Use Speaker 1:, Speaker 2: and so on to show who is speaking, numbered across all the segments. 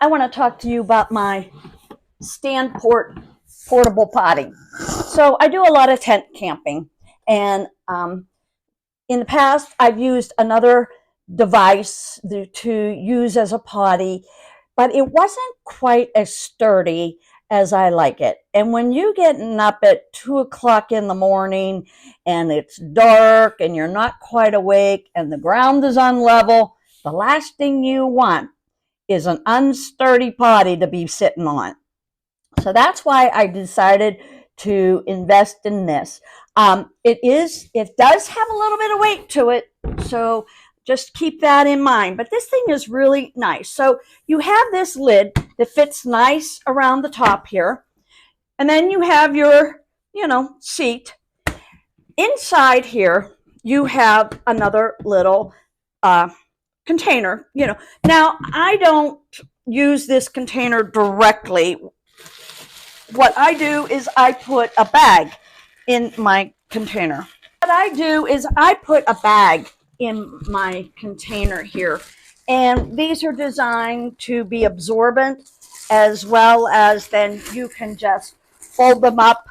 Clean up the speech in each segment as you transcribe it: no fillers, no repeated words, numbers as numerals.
Speaker 1: I want to talk to you about my portable potty. So I do a lot of tent camping, and in the past I've used another device to use as a potty, but it wasn't quite as sturdy as I like it. And when you getting up at 2 o'clock in the morning and it's dark and you're not quite awake and the ground is unlevel, the last thing you want is an unsturdy potty to be sitting on. So that's why I decided to invest in this. It does have a little bit of weight to it, so just keep that in mind. But this thing is really nice. So you have this lid that fits nice around the top here, and then you have your, seat. Inside here, you have another little container. Now I don't use this container directly. What I do is I put a bag in my container. What I do is I put a bag in my container here, and these are designed to be absorbent, as well as then you can just fold them up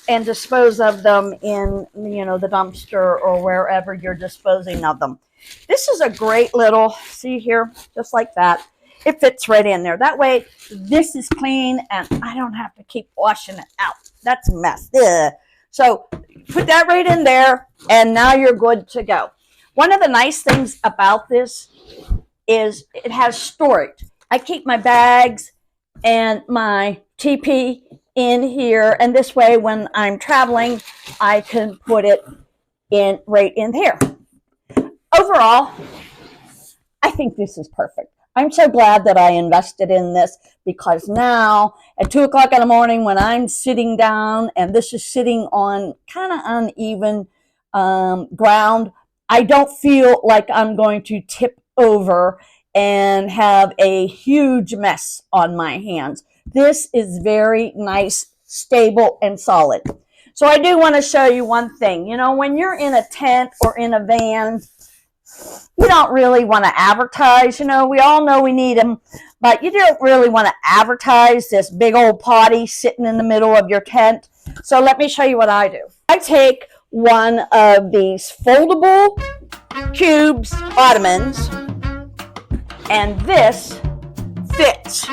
Speaker 1: and dispose of them in the dumpster or wherever you're disposing of them. This is a great little, see here, just like that. It fits right in there. That way, this is clean, and I don't have to keep washing it out. That's a mess. Ugh. So put that right in there, and now you're good to go. One of the nice things about this is it has storage. I keep my bags and my TP in here, and this way, when I'm traveling, I can put it in right in here. Overall, I think this is perfect. I'm so glad that I invested in this, because now at 2 o'clock in the morning when I'm sitting down and this is sitting on kind of uneven ground, I don't feel like I'm going to tip over and have a huge mess on my hands. This is very nice, stable, and solid. So I do want to show you one thing. When you're in a tent or in a van, you don't really want to advertise. We all know we need them, but you don't really want to advertise this big old potty sitting in the middle of your tent. So let me show you what I do. I take one of these foldable cubes ottomans, and this fits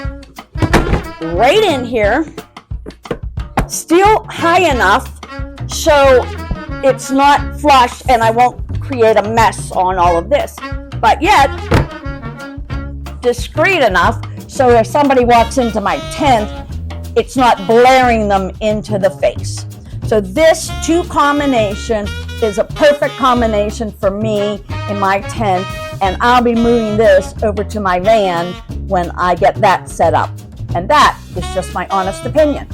Speaker 1: right in here, still high enough so it's not flush and I won't create a mess on all of this, but yet discreet enough so if somebody walks into my tent, it's not blaring them into the face. So this two combination is a perfect combination for me in my tent, and I'll be moving this over to my van when I get that set up. And that is just my honest opinion.